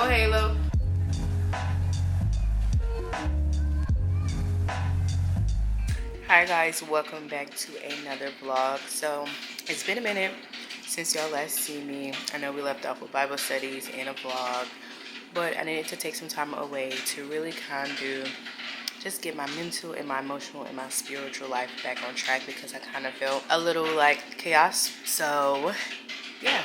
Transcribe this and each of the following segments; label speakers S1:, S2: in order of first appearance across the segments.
S1: Halo. Hi guys, welcome back to another vlog. So it's been a minute since y'all last seen me. I know we left off with Bible studies and a vlog, but I needed to take some time away to really kind of just get my mental and my emotional and my spiritual life back on track, because I kind of felt a little like chaos. So yeah,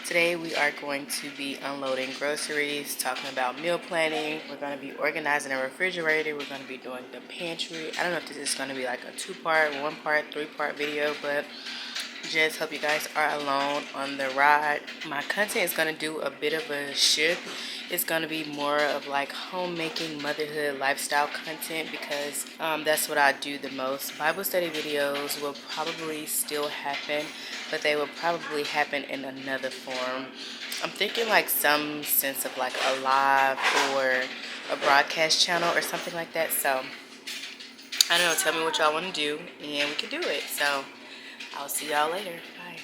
S1: today we are going to be unloading groceries, talking about meal planning. We're going to be organizing a refrigerator. We're going to be doing the pantry. I don't know if this is going to be like a 2-part, 1-part, 3-part video, but just hope you guys are along on the ride. My content is going to do a bit of a shift. It's going to be more of like homemaking, motherhood, lifestyle content, because that's what I do the most. Bible study videos will probably still happen, but they will probably happen in another form. I'm thinking like some sense of like a live or a broadcast channel or something like that. So I don't know, tell me what y'all want to do and we can do it. So I'll see y'all later. Bye.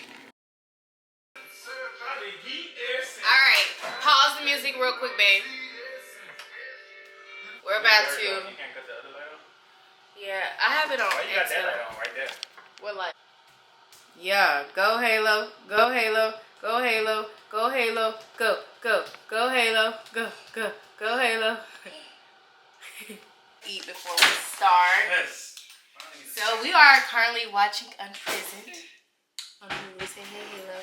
S1: Alright, pause the music real quick, babe. We're about to. You can't cut the other light on? Yeah, I have it on. Oh, you got that light on right there. What light? Yeah, go Halo, go Halo, go Halo, go Halo, go, go, go Halo, go, go, go Halo. Eat before we start. Yes. So we are currently watching Untitled. We say hey Halo.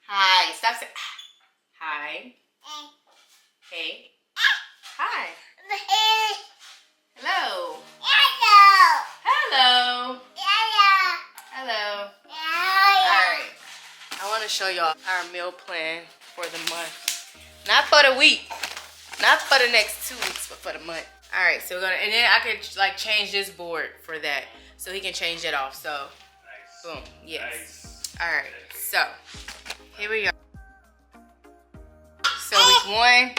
S1: Hi. Stop saying hi. Hey. Hi. Hello. Hello. Hello. Alright. I want to show y'all our meal plan for the month. Not for the week. Not for the next 2 weeks, but for the month. Alright, so we're gonna, and then I could like change this board for that. So he can change that off. So nice. Boom. Yes. Nice. Alright, so here we are. So week 1.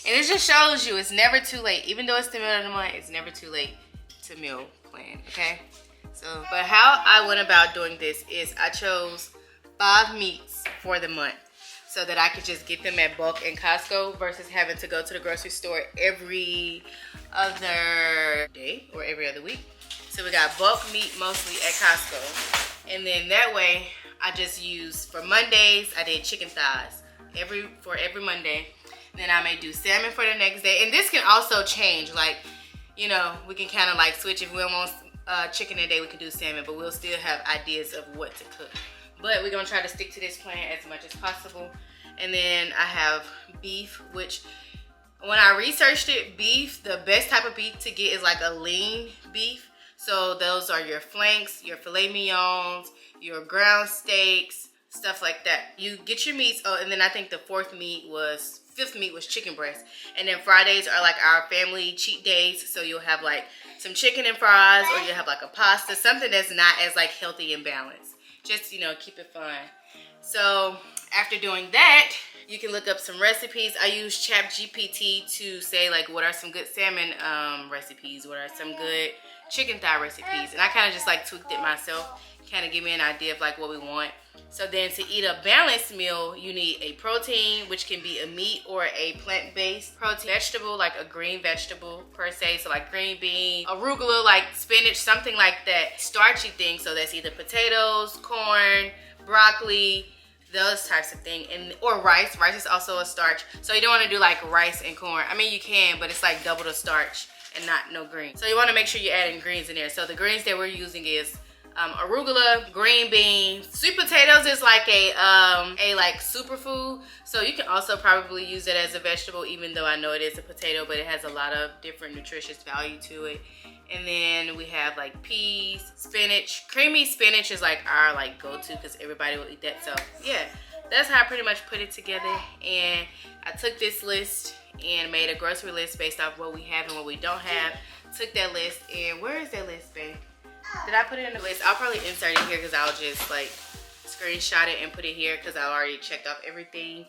S1: And this just shows you it's never too late. Even though it's the middle of the month, it's never too late to meal plan. Okay? So, but how I went about doing this is I chose 5 meats for the month, so that I could just get them at bulk in Costco versus having to go to the grocery store every other day or every other week. So we got bulk meat mostly at Costco. And then that way I just use, for Mondays, I did chicken thighs for every Monday. Then I may do salmon for the next day. And this can also change, like, you know, we can kind of like switch. If we don't want chicken a day, we can do salmon, but we'll still have ideas of what to cook. But we're gonna try to stick to this plan as much as possible. And then I have beef, which when I researched it, beef, the best type of beef to get is like a lean beef. So those are your flanks, your filet mignons, your ground steaks, stuff like that. You get your meats. Oh, and then I think the fifth meat was chicken breast. And then Fridays are like our family cheat days. So you'll have like some chicken and fries, or you'll have like a pasta, something that's not as like healthy and balanced. Just, you know, keep it fun. So after doing that, you can look up some recipes. I use ChatGPT to say like what are some good salmon recipes, what are some good chicken thigh recipes, and I kind of just like tweaked it myself, kind of give me an idea of like what we want. So then to eat a balanced meal, you need a protein, which can be a meat or a plant-based protein. Vegetable, like a green vegetable per se, so like green bean, arugula, like spinach, something like that. Starchy thing, so that's either potatoes, corn, broccoli, those types of things. Or rice. Rice is also a starch. So you don't want to do like rice and corn. I mean, you can, but it's like double the starch and not no green. So you want to make sure you're adding greens in there. So the greens that we're using is arugula, green beans. Sweet potatoes is like a like superfood, so you can also probably use it as a vegetable, even though I know it is a potato, but it has a lot of different nutritious value to it. And then we have like peas, spinach. Creamy spinach is like our like go-to because everybody will eat that. So yeah, that's how I pretty much put it together. And I took this list and made a grocery list based off what we have and what we don't have. Took that list, and where is that list, babe? Did I put it in the list? I'll probably insert it here because I'll just like screenshot it and put it here because I already checked off everything.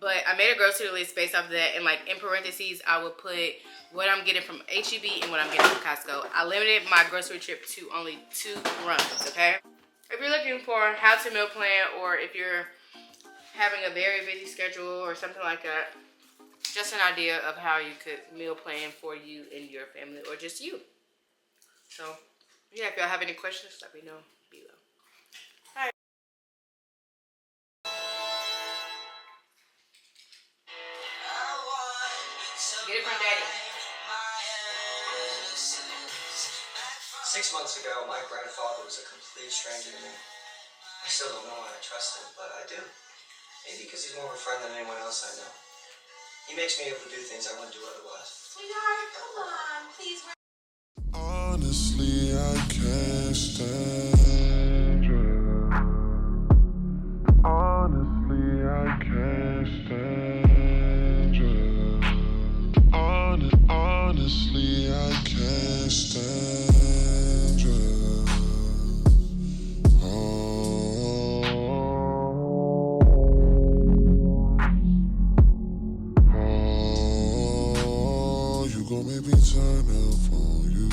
S1: But I made a grocery list based off of that, and like in parentheses I would put what I'm getting from HEB and what I'm getting from Costco. I limited my grocery trip to only 2 runs, okay? If you're looking for how to meal plan, or if you're having a very busy schedule or something like that, just an idea of how you could meal plan for you and your family, or just you. So yeah, if y'all have any questions, let me know below. All right. Get it from Daddy.
S2: 6 months ago, my grandfather was a complete stranger to me. I still don't know why I trust him, but I do. Maybe because he's more of a friend than anyone else I know. He makes me able to do things I wouldn't do otherwise.
S1: Sweetheart, come on, please.
S3: Honestly, I can't stand you. Honestly, I can't stand you. Honestly, I can't stand you. Oh, you gon' make me turn up on you.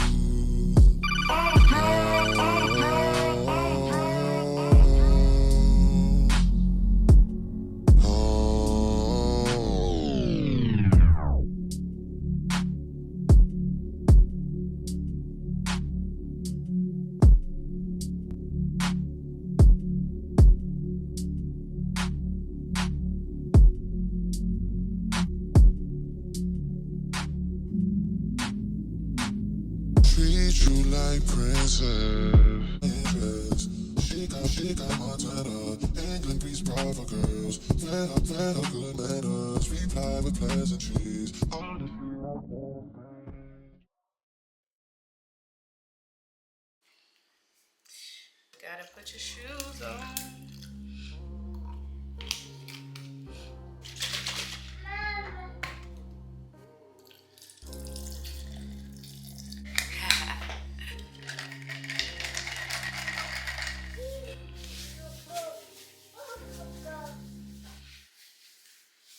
S3: Treat you like princess. She got Montana. England Greece proper girls. Plan her good manners. Reply with pleasantries. Honestly, I can't.
S1: Gotta put your shoes on.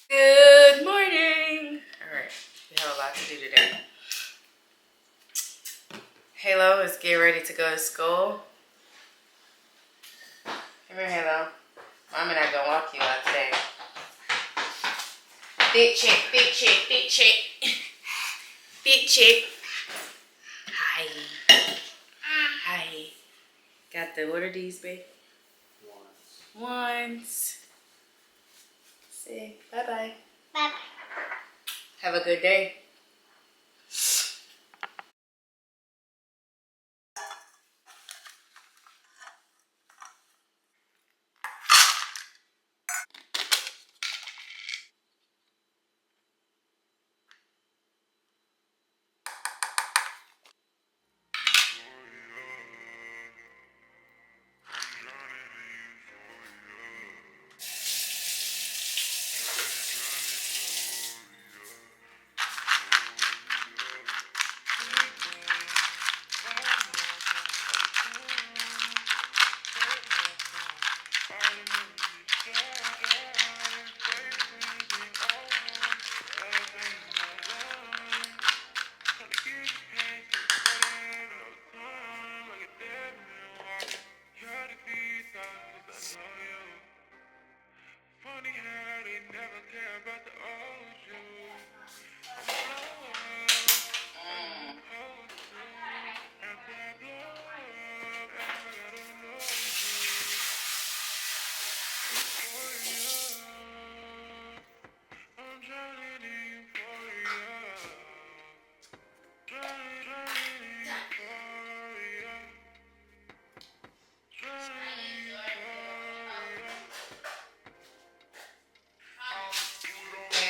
S1: Good morning. All right, we have a lot to do today. Halo is getting ready to go to school. Come here, Halo. Mom and I gonna walk you out today. Big chick, big chick, big chick. Big chick. Hi. Hi. Got the, what are these, babe? Ones. Say bye-bye.
S4: Bye.
S1: Have a good day.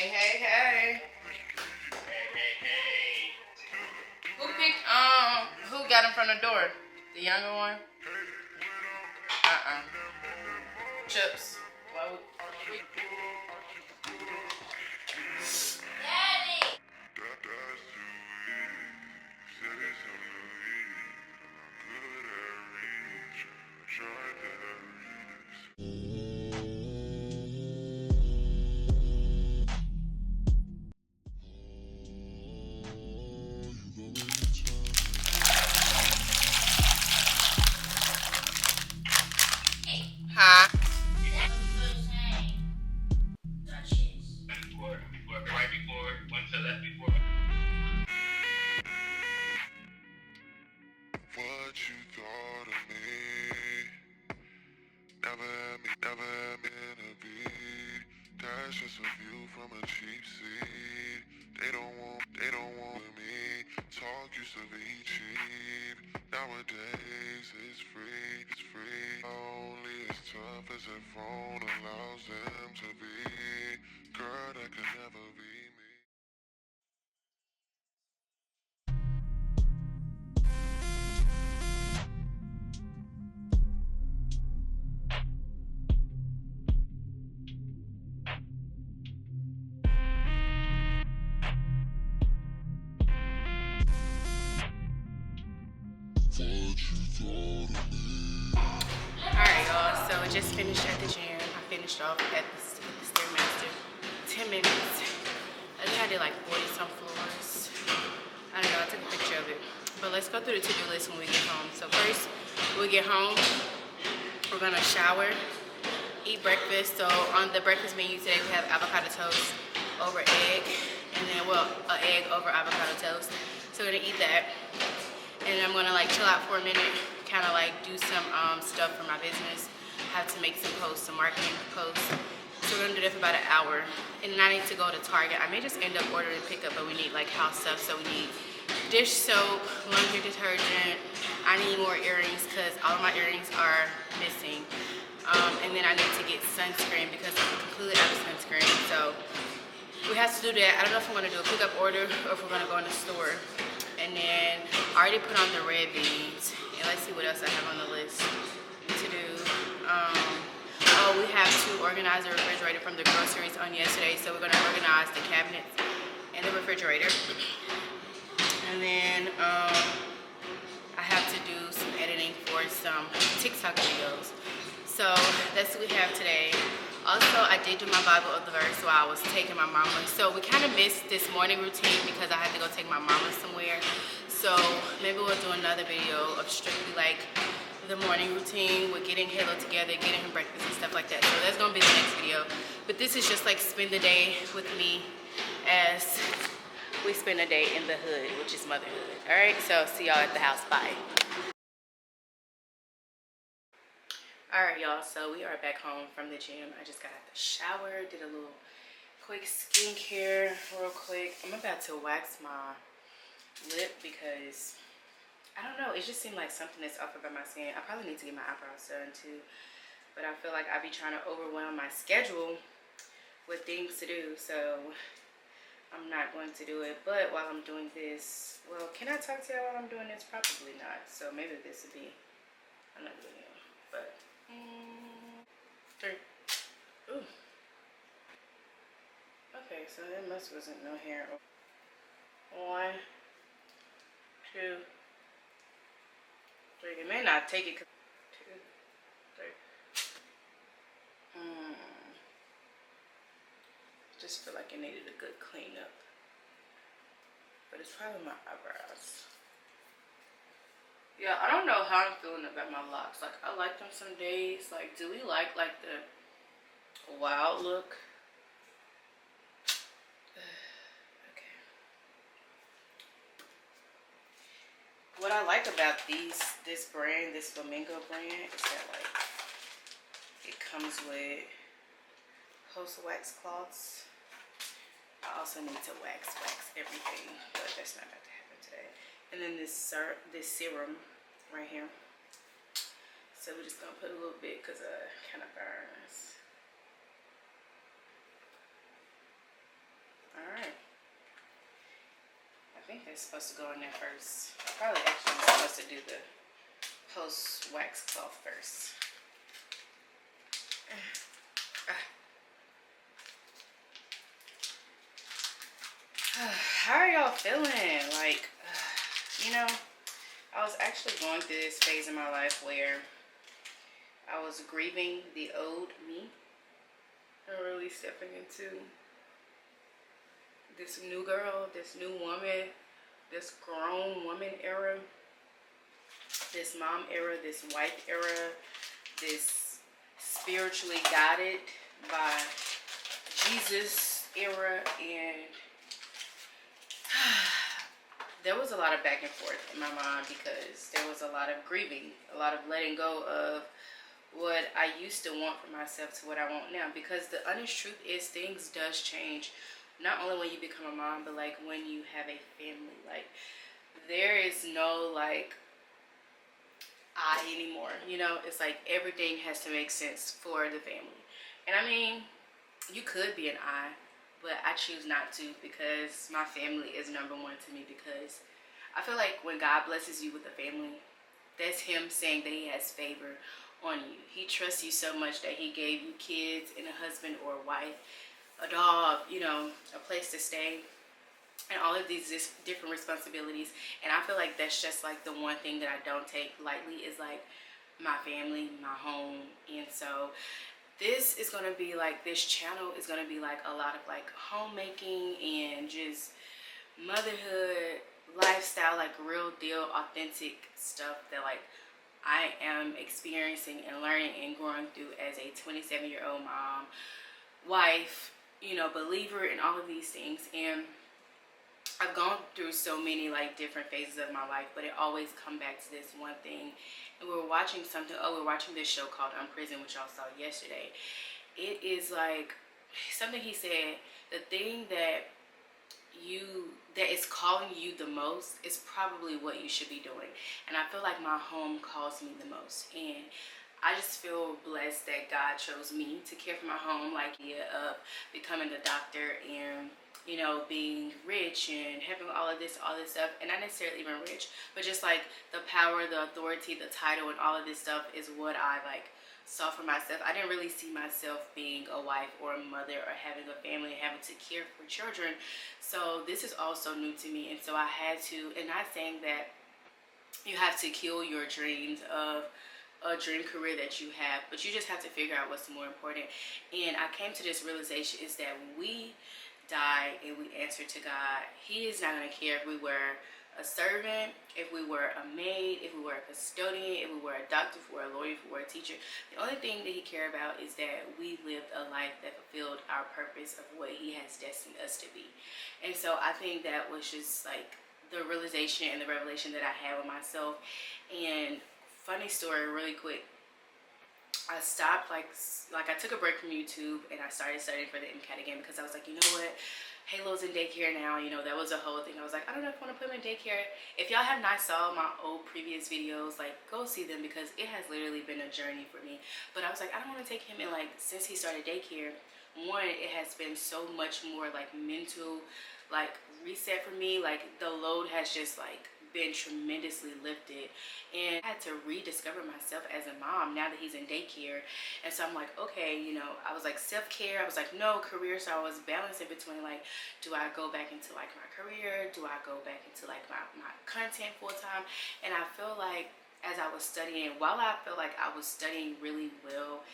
S1: Hey. Who got in front of the door? The younger one? Chips. Huh?
S3: never meant to be. That's just a view from a cheap seat. They don't want me. Talk used to be cheap. Nowadays it's free. Only as tough as a phone allows them to be. Girl, that could never be me.
S1: Alright, y'all, so I just finished at the gym. I finished off at the Stairmaster. 10 minutes. I think I did like 40 some floors. I don't know, I took a picture of it. But let's go through the to-do list when we get home. So first, when we get home, we're gonna shower, eat breakfast. So on the breakfast menu today, we have avocado toast over egg, and then, well, an egg over avocado toast. So we're gonna eat that. And I'm gonna like chill out for a minute, kind of like do some stuff for my business. I have to make some posts, some marketing posts. So we're gonna do that for about an hour. And then I need to go to Target. I may just end up ordering pickup, but we need like house stuff. So we need dish soap, laundry detergent. I need more earrings because all of my earrings are missing. And then I need to get sunscreen because I'm completely out of sunscreen. So we have to do that. I don't know if I'm gonna do a pickup order or if we're gonna go in the store. And then I already put on the red beans. And let's see what else I have on the list to do. Oh, we have to organize the refrigerator from the groceries on yesterday. So we're gonna organize the cabinets and the refrigerator. And then I have to do some editing for some TikTok videos. So that's what we have today. Also, I did do my Bible of the verse while I was taking my mama. So we kind of missed this morning routine because I had to go take my mama somewhere. So maybe we'll do another video of strictly like the morning routine with getting Halo together, getting him breakfast and stuff like that. So that's gonna be the next video. But this is just like spend the day with me as we spend a day in the hood, which is motherhood. All right, so see y'all at the house. Bye. Alright, y'all, so we are back home from the gym. I just got out the shower, did a little quick skincare real quick. I'm about to wax my lip because, I don't know, it just seemed like something that's off about my skin. I probably need to get my eyebrows done too, but I feel like I be trying to overwhelm my schedule with things to do, so I'm not going to do it. But while I'm doing this, well, can I talk to y'all while I'm doing this? Probably not, so maybe this would be another video, but... 3. Ooh. Okay, so there wasn't no hair. 1, 2, 3. It may not take it. 2, 3. Just feel like it needed a good cleanup. But it's probably my eyebrows. Yeah, I don't know how I'm feeling about my locks. Like, I like them some days. Like, do we like the wild look? Okay. What I like about this brand, this Flamingo brand, is that, like, it comes with post-wax cloths. I also need to wax everything, but that's not about to happen today. And then this serum right here. So we're just gonna put a little bit because it kind of burns. All right. I think they're supposed to go in there first. I probably actually supposed to do the post wax cloth first. How are y'all feeling? Like, you know, I was actually going through this phase in my life where I was grieving the old me and really stepping into this new girl, this new woman, this grown woman era, this mom era, this wife era, this spiritually guided by Jesus era, and there was a lot of back and forth in my mind because there was a lot of grieving, a lot of letting go of what I used to want for myself to what I want now, because the honest truth is things does change, not only when you become a mom, but like when you have a family. Like there is no like I anymore, you know. It's like everything has to make sense for the family. And I mean, you could be an I, but I choose not to, because my family is number one to me. Because I feel like when God blesses you with a family, that's him saying that he has favor on you. He trusts you so much that he gave you kids and a husband or a wife, a dog, you know, a place to stay, and all of these different responsibilities. And I feel like that's just like the one thing that I don't take lightly, is like my family, my home. And so this is going to be like, this channel is going to be like a lot of like homemaking and just motherhood lifestyle, like real deal authentic stuff that like I am experiencing and learning and growing through as a 27-year-old mom, wife, you know, believer in all of these things. And I've gone through so many like different phases of my life, but it always come back to this one thing. And we were watching something, we're watching this show called Untitled, which y'all saw yesterday. It is like something he said, the thing that is calling you the most is probably what you should be doing. And I feel like my home calls me the most, and I just feel blessed that God chose me to care for my home. Like, of becoming a doctor and, you know, being rich and having all this stuff, and not necessarily even rich, but just like the power, the authority, the title, and all of this stuff is what I like saw for myself. I didn't really see myself being a wife or a mother or having a family and having to care for children. So this is also new to me, and so I had to, and not saying that you have to kill your dreams of a dream career that you have, but you just have to figure out what's more important. And I came to this realization is that we die and we answer to God. He is not going to care if we were a servant, if we were a maid, if we were a custodian, if we were a doctor, if we were a lawyer, if we were a teacher. The only thing that he cared about is that we lived a life that fulfilled our purpose of what he has destined us to be. And so I think that was just like the realization and the revelation that I had with myself. And funny story, really quick, I stopped like I took a break from YouTube and I started studying for the MCAT again, because I was like, you know what, Halo's in daycare now, you know, that was a whole thing. I was like, I don't know if I want to put him in daycare. If y'all have not saw my old previous videos, like go see them, because it has literally been a journey for me. But I was like, I don't want to take him in, like, since he started daycare, one, it has been so much more like mental like reset for me. Like the load has just like been tremendously lifted, and I had to rediscover myself as a mom now that he's in daycare. And so I'm like, okay, you know, I was like self-care, I was like no career. So I was balancing between like, do I go back into like my career, do I go back into like my content full-time? And I feel like as I was studying, while I felt like I was studying really well,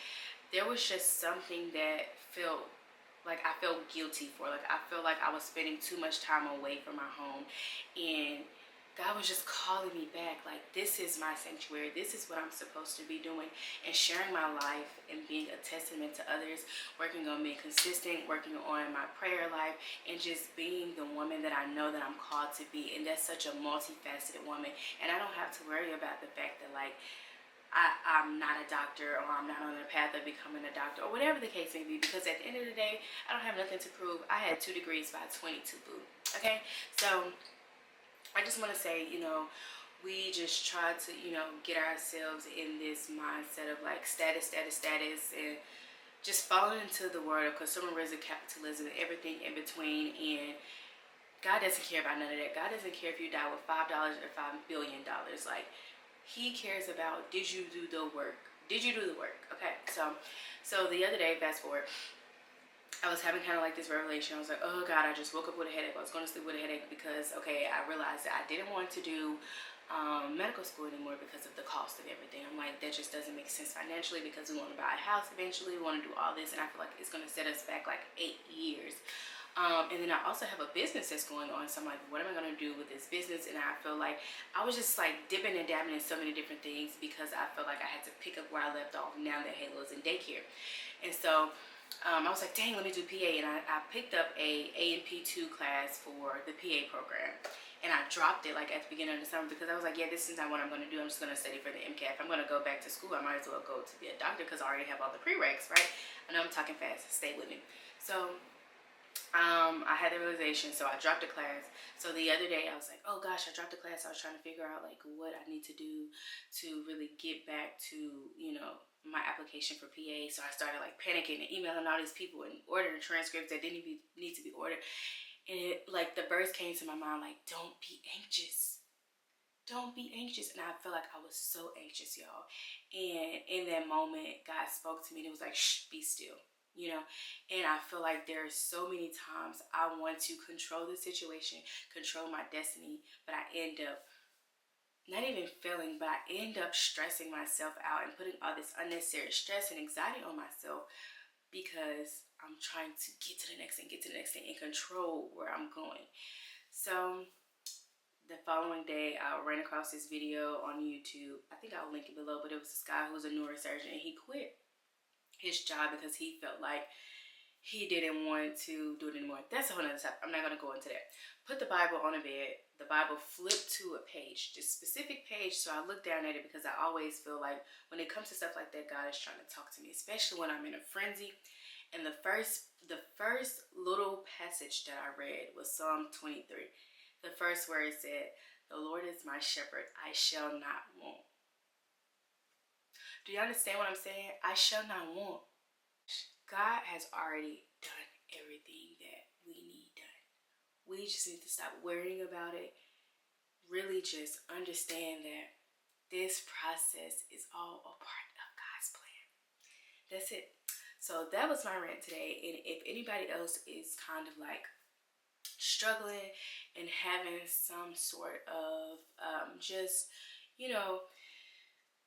S1: there was just something that felt like I felt guilty for. Like I felt like I was spending too much time away from my home, and God was just calling me back, like, this is my sanctuary, this is what I'm supposed to be doing, and sharing my life and being a testament to others, working on being consistent, working on my prayer life, and just being the woman that I know that I'm called to be. And that's such a multifaceted woman, and I don't have to worry about the fact that like I'm not a doctor, or I'm not on the path of becoming a doctor, or whatever the case may be, because at the end of the day, I don't have nothing to prove. I had 2 degrees by 22, boo. Okay, so I just want to say, you know, we just try to, you know, get ourselves in this mindset of like status, and just falling into the world of consumerism, capitalism, and everything in between. And God doesn't care about none of that. God doesn't care if you die with $5 or $5 billion. Like, he cares about, did you do the work? Did you do the work? Okay, so the other day, fast forward, I was having kind of like this revelation. I was like, oh God, I just woke up with a headache. I was going to sleep with a headache because, okay, I realized that I didn't want to do medical school anymore because of the cost of everything. I'm like, that just doesn't make sense financially, because we want to buy a house eventually. We want to do all this, and I feel like it's going to set us back like 8 years. And then I also have a business that's going on. So I'm like, what am I going to do with this business? And I feel like I was just like dipping and dabbing in so many different things, because I felt like I had to pick up where I left off now that Halo's in daycare. And so I was like, dang, let me do PA. And I picked up a A&P2 class for the PA program. And I dropped it like at the beginning of the summer because I was like, yeah, this is not what I'm going to do. I'm just going to study for the MCAT. If I'm going to go back to school, I might as well go to be a doctor because I already have all the prereqs, right? I know I'm talking fast. Stay with me. So I had the realization, so I dropped the class. So the other day I was like, oh gosh, I dropped the class. I was trying to figure out like what I need to do to really get back to, you know, my application for PA. So I started like panicking and emailing all these people and ordering transcripts that didn't even need to be ordered. And it, like the verse came to my mind like, don't be anxious. Don't be anxious. And I felt like I was so anxious, y'all. And in that moment, God spoke to me and it was like, shh, be still. You know, and I feel like there's so many times I want to control the situation, control my destiny, but I end up not even failing, but I end up stressing myself out and putting all this unnecessary stress and anxiety on myself because I'm trying to get to the next thing, and control where I'm going. So the following day, I ran across this video on YouTube. I think I'll link it below, but it was this guy who was a neurosurgeon and he quit his job because he felt like he didn't want to do it anymore. That's a whole nother topic. I'm not going to go into that. Put the Bible on a bed. The Bible flipped to a page, this specific page. So I look down at it because I always feel like when it comes to stuff like that, God is trying to talk to me, especially when I'm in a frenzy. And the first little passage that I read was Psalm 23. The first word said, the Lord is my shepherd. I shall not want. Do you understand what I'm saying? I shall not want. God has already done everything that we need done. We just need to stop worrying about it. Really just understand that this process is all a part of God's plan. That's it. So that was my rant today. And if anybody else is kind of like struggling and having some sort of just, you know,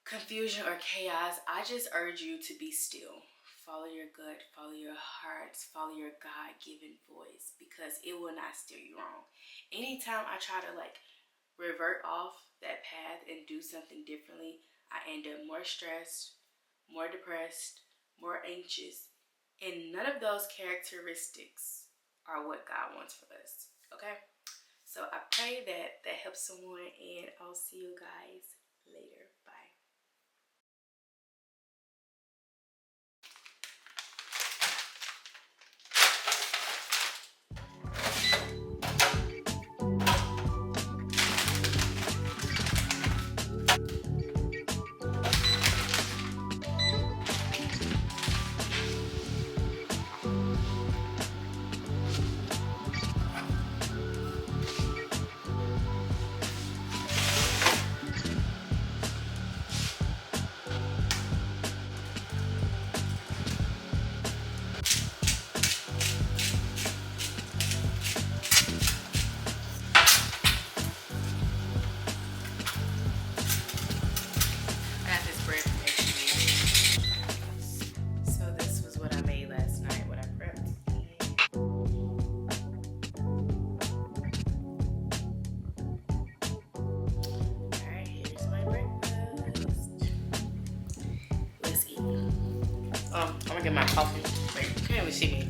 S1: confusion or chaos, I just urge you to be still. Follow your gut, follow your hearts, follow your God-given voice because it will not steer you wrong. Anytime I try to like revert off that path and do something differently, I end up more stressed, more depressed, more anxious, and none of those characteristics are what God wants for us, okay? So I pray that that helps someone, and I'll see you guys later. Bye. So this was what I made last night, what I prepped. Alright, here's my breakfast. Let's eat. I'm gonna get my coffee. Wait, you can't even see me.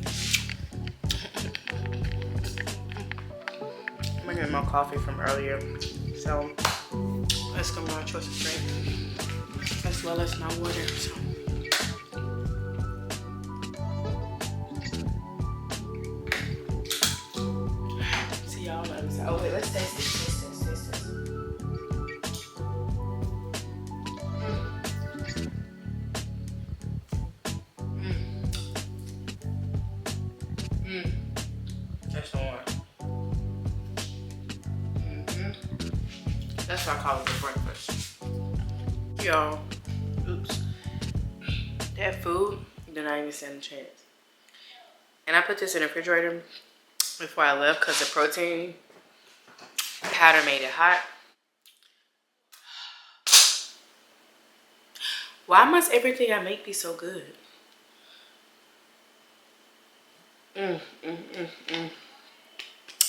S1: I'm gonna get my coffee from earlier. So let's go my choice of drink as well as my water. So. See y'all on the other side. Oh wait, let's taste this. That's the one. That's what I call it for breakfast. Y'all, oops. That food did not even stand a chance. And I put this in the refrigerator before I left because the protein powder made it hot. Why must everything I make be so good?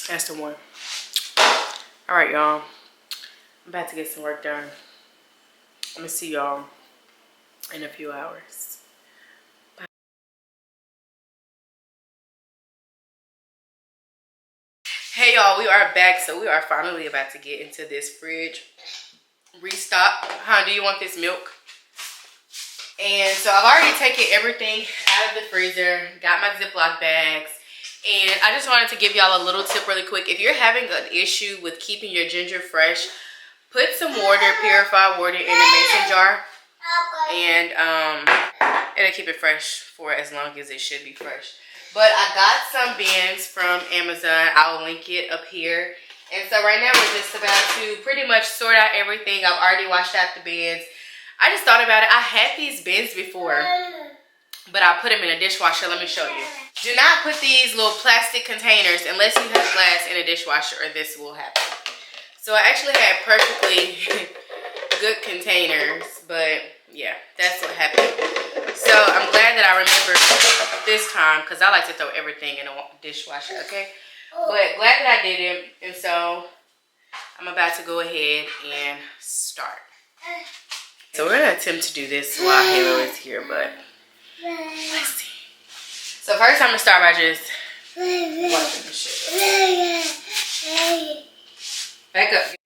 S1: That's the one. All right, y'all. I'm about to get some work done. I'm gonna see y'all in a few hours. Hey Okay, y'all, we are back. So we are finally about to get into this fridge restock. Do you want this milk? And so I've already taken everything out of the freezer, got my Ziploc bags, and I just wanted to give y'all a little tip really quick. If you're having an issue with keeping your ginger fresh, put some water, purified water, in a mason jar, and it'll keep it fresh for as long as it should be fresh. But I got some bins from Amazon. I'll link it up here. And so right now we're just about to pretty much sort out everything. I've already washed out the bins. I just thought about it. I had these bins before, but I put them in a dishwasher. Let me show you. Do not put these little plastic containers unless you have glass in a dishwasher, or this will happen. So I actually had perfectly good containers, but yeah, that's what happened. So I'm glad that I remembered this time, because I like to throw everything in a dishwasher, okay? But glad that I did it, and so I'm about to go ahead and start. So we're gonna attempt to do this while Halo is here, but let's see. So first I'm gonna start by just washing the shit. Back up.